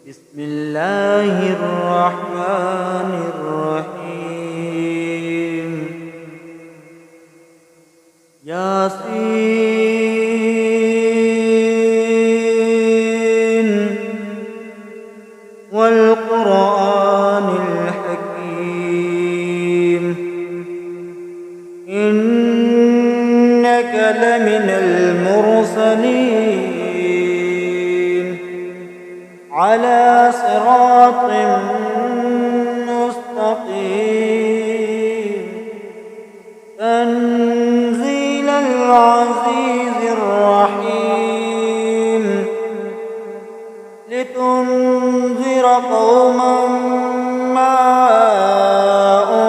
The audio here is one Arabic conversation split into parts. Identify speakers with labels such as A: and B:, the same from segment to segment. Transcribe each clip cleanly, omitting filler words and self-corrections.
A: بسم الله الرحمن الرحيم. ياسين والقرآن الحكيم إنك لمن المرسلين على صراط مستقيم تنزيل العزيز الرحيم لتنذر قوما ما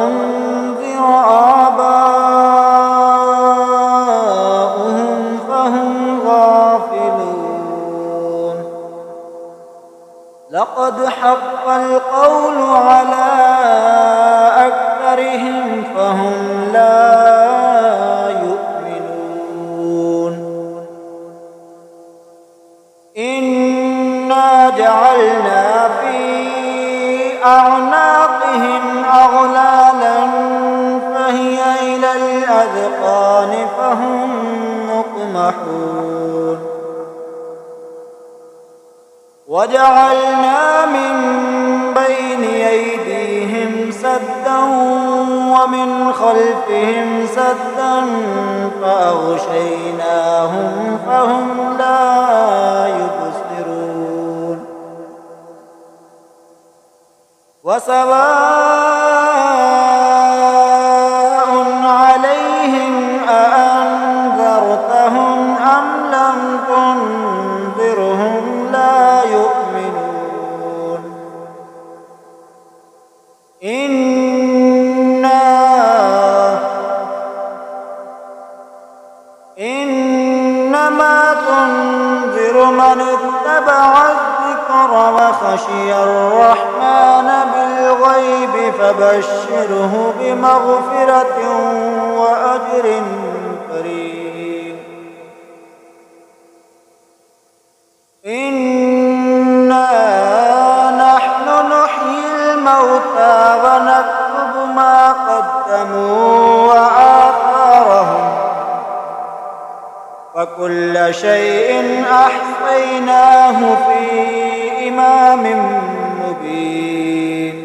A: أنذر آباؤهم فهم غافلون. لقد حق القول على أكثرهم فهم لا يؤمنون. إنا جعلنا في أعناقهم أغلالا فهي إلى الأذقان فهم مقمحون. وجعلنا من بين أيديهم سدا ومن خلفهم سدا فأغشيناهم فهم لا يبصرون. وسواء عليهم أأنذرتهم أم لم تنذرهم لا يؤمنون. إنما تنذر من اتبع الذكر وخشي الرحمن بالغيب فبشره بمغفرة وأجر كريم. إنا نحن نحيي الموتى ونكتب ما قدموا وآثارهم وكل شيء أحصيناه في إمام مبين.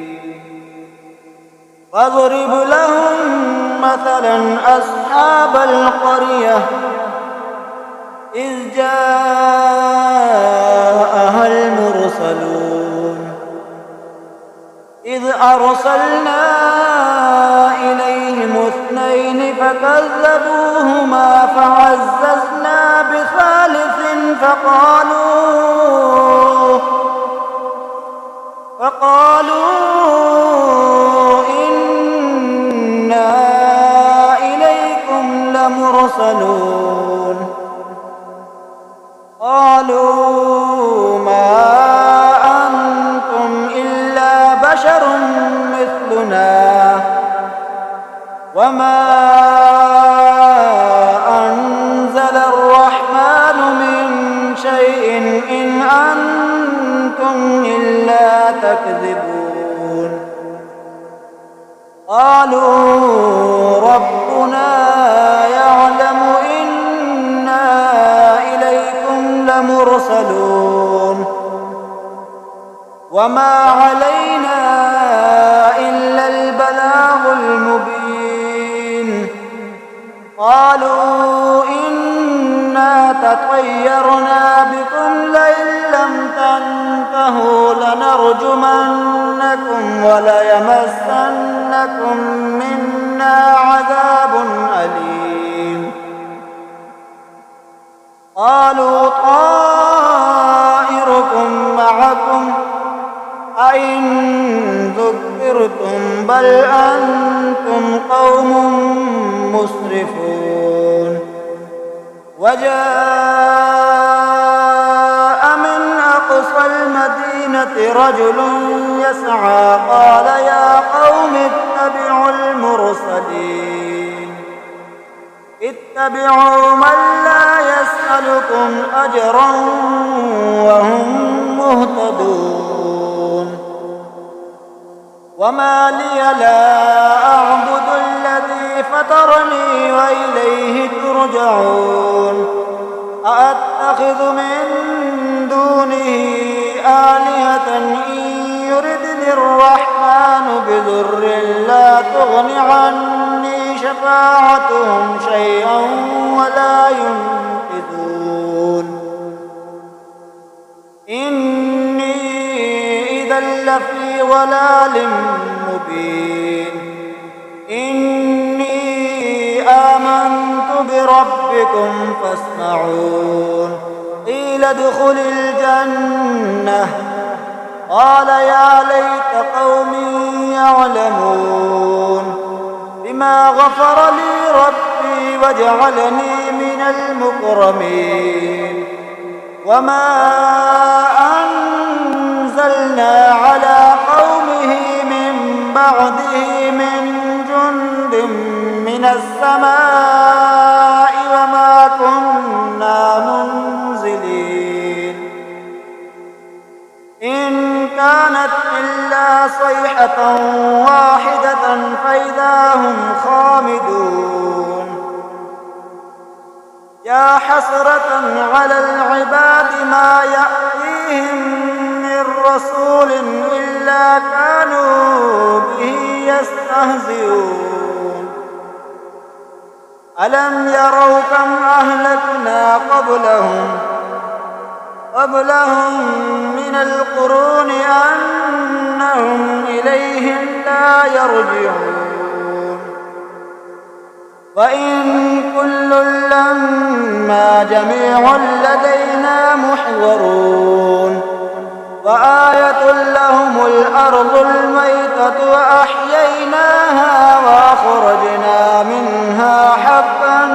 A: واضرب لهم مثلا أصحاب القرية إذ جاءها المرسلون إذ أرسلنا إليهم اثنين فكذبوهما فعززنا بثالث فقالوا إنا إليكم لمرسلون. قالوا ما أنتم إلا بشر مثلنا وما أنزل الرحمن من شيء إن أنتم إلا تكذبون. قالوا ربنا يعلم إنا إليكم لمرسلون وما علينا إلا البلاغ المبين. قالوا إنا تطيرنا بكم لئن لم تنتهوا لنرجمنكم وليمسنكم منا عذاب أليم. قالوا طائركم معكم أئن ذكرتم بل أنتم قوم مسرفون. وجاء من أقصى المدينة رجل يسعى قال يا قوم اتبعوا المرسلين اتبعوا من لا يسألكم أجرا وهم مهتدون. وما لي لا أعبد الذي فطرني وإليه ترجعون أأتخذ من دونه آلهة إن يردني الرحمن بضر لا تغن عني شفاعتهم شيئا ولا ينقذون إني إذا لفي ضلال مبين إني آمنت بربكم فاسمعون قيل ادخل الجنة قال يا ليت قومي يعلمون بما غفر لي ربي وجعلني من المكرمين وما أنزلنا على قومه من بعده من جند من السماء وما كنا منزلين إن كانت إلا صيحة واحدة فإذا هم خامدون يا حسرة على العباد ما يأتيهم من رسول إلا كانوا به يستهزئون ألم يروا كم أهلكنا قبلهم من القرون أنهم إليهم لا يرجعون وإن كل لما جميع لدينا محضرون وآية لهم الأرض الميتة وأحييناها وأخرجنا منها حبا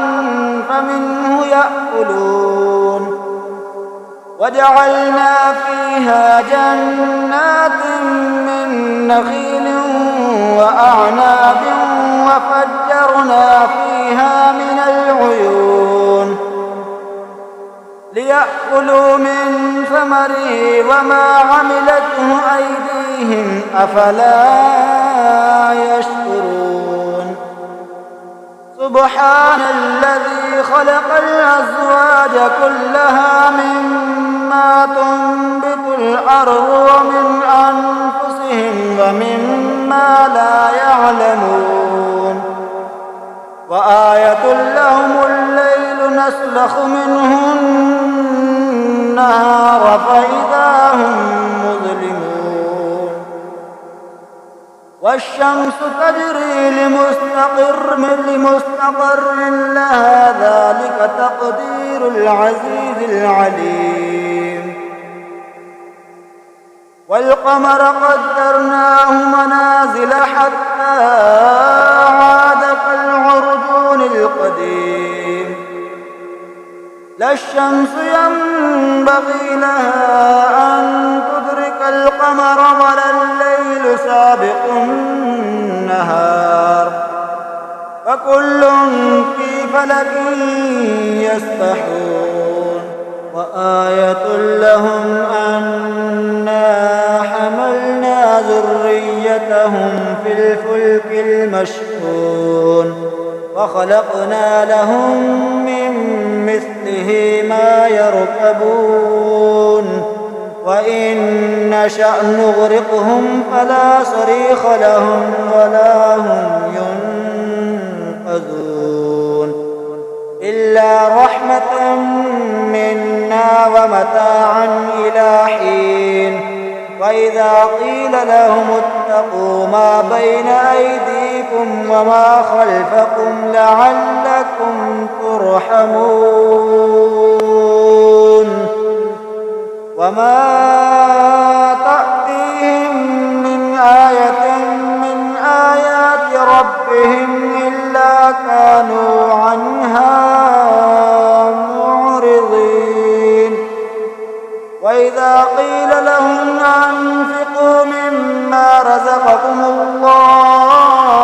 A: فمنه يأكلون وجعلنا فيها جنات من نخيل وأعناب وفجرنا فيها من العيون ليأكلوا من ثمره وما عملته أيديهم أفلا يشكرون سبحان الذي خلق الأزواج كلها مما تنبت الأرض ومن أنفسهم ومما لا يعلمون وآية لهم الليل نسلخ منه النهار فإذا هم مظلمون والشمس تجري لمستقر لها ذلك تقدير العزيز العليم والقمر قدرناه منازل حتى عاد كالعرجون القديم لا الشمس ينبغي لها أن تدرك القمر ولا الليل سابق النهار فكل في فلك يسبحون وآية لهم أنا حملنا ذريتهم في الفلك المشحون وخلقنا لهم من مثله ما يركبون وإن نشأ نغرقهم فلا صريخ لهم ولا هم ينقذون إلا رحمة منا ومتاعا إلى حين وإذا قيل لهم اتقوا ما بين أيديكم وما خلفكم لعلكم ترحمون وما تأتيهم من آية من آيات ربهم إلا كانوا عنها معرضين وإذا قيل لهم أنفقوا مما رزقكم الله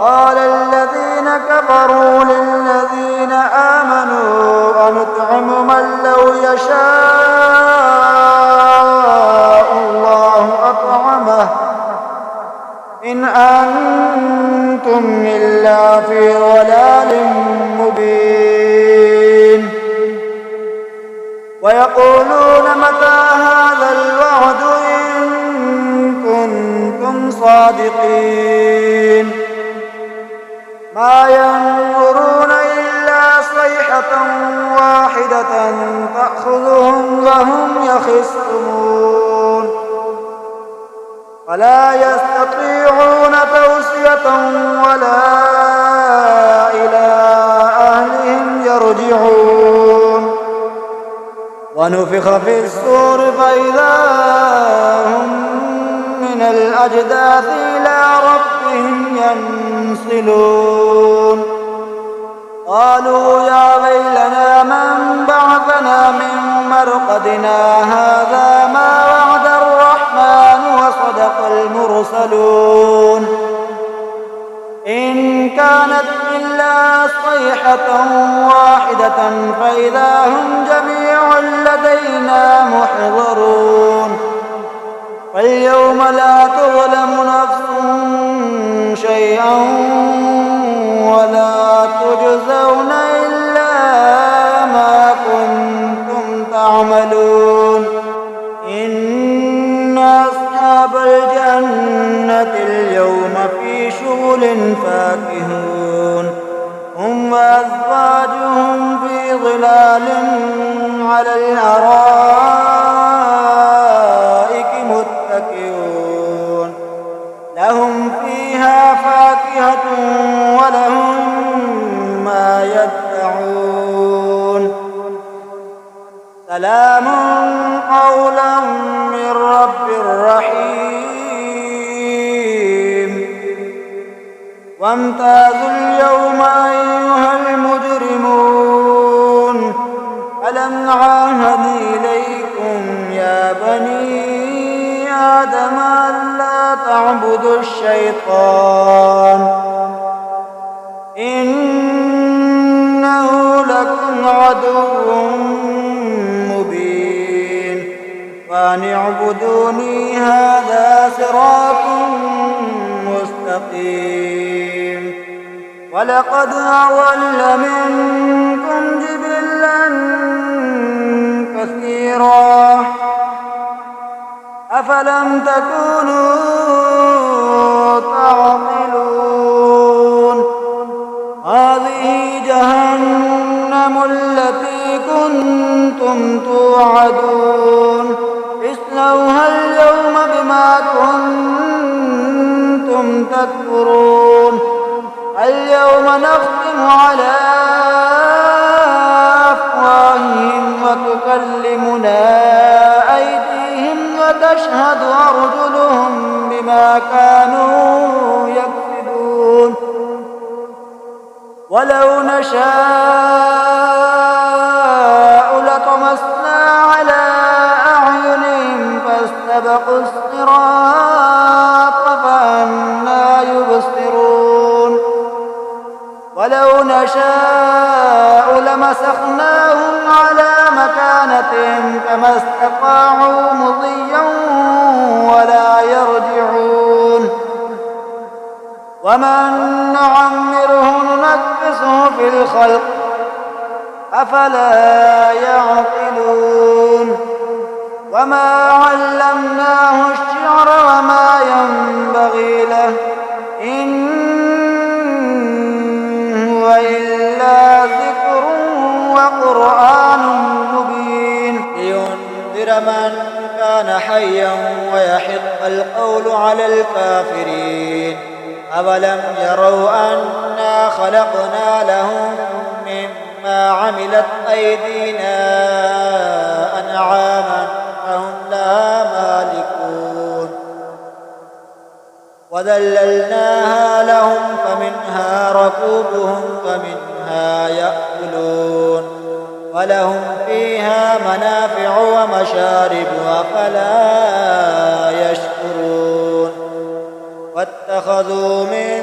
A: قال الذين كفروا للذين آمنوا أنطعم من لو يشاء إن أنتم إلا في ضلال مبين. ويقولون متى هذا الوعد إن كنتم صادقين. ما ينظرون إلا صيحة واحدة تأخذهم وهم يخصمون فلا يستطيعون توصية ولا إلى أهلهم يرجعون. ونفخ في الصور فإذا هم من الأجداث إلى ربهم ينسلون. قالوا يا ويلنا من بعثنا من مرقدنا هذا ما وعد الرحمن وصدق المرسلون إن كانت إلا صيحة واحدة فإذا هم جميع لدينا محضرون. فاليوم لا تظلم نفس شيئا ولا تجزون إلا ما كنتم تعملون. إن أصحاب الجنة اليوم في شغل فاكهون هم وأزواجهم في ظلال على الأرائك متكئون لهم فيها فاكهة ولهم ما يدعون. سلام قولا من رب رحيم. وامتازوا اليوم أيها المجرمون ألم نعاهد إليكم يا بني آدم ألا تعبدوا الشيطان إنه لكم عدو مبين. وأن اعبدوني هذا صراط مستقيم. ولقد أضل منكم جبلا كثيرا أفلم تكونوا تعقلون. هذه جهنم التي كنتم توعدون اصلوها اليوم بما كنتم تكفرون. اليوم نختم على أفواههم وتكلمنا أيديهم وتشهد أرجلهم بما كانوا يكسبون. ولو نشاء لطمسنا على أعينهم فاستبقوا الصراط فأنى يبصرون. ولو نشاء لمسخناهم على مكانتهم فما استطاعوا مضيا ولا يرجعون. ومن نعمره ننكسه في الخلق أفلا يعقلون. وما علمناه الشعر وما ينبغي له إن هو إلا ذكر وقرآن مبين. لينذر من كان حيا ويحق القول على الكافرين. أولم يروا أنا خلقنا لهم مما عملت أيدينا أنعاما فهم لها مالكون. وذللناها لهم فمنها ركوبهم ومنها يأكلون ولهم فيها منافع ومشارب أفلا يشكرون. واتخذوا من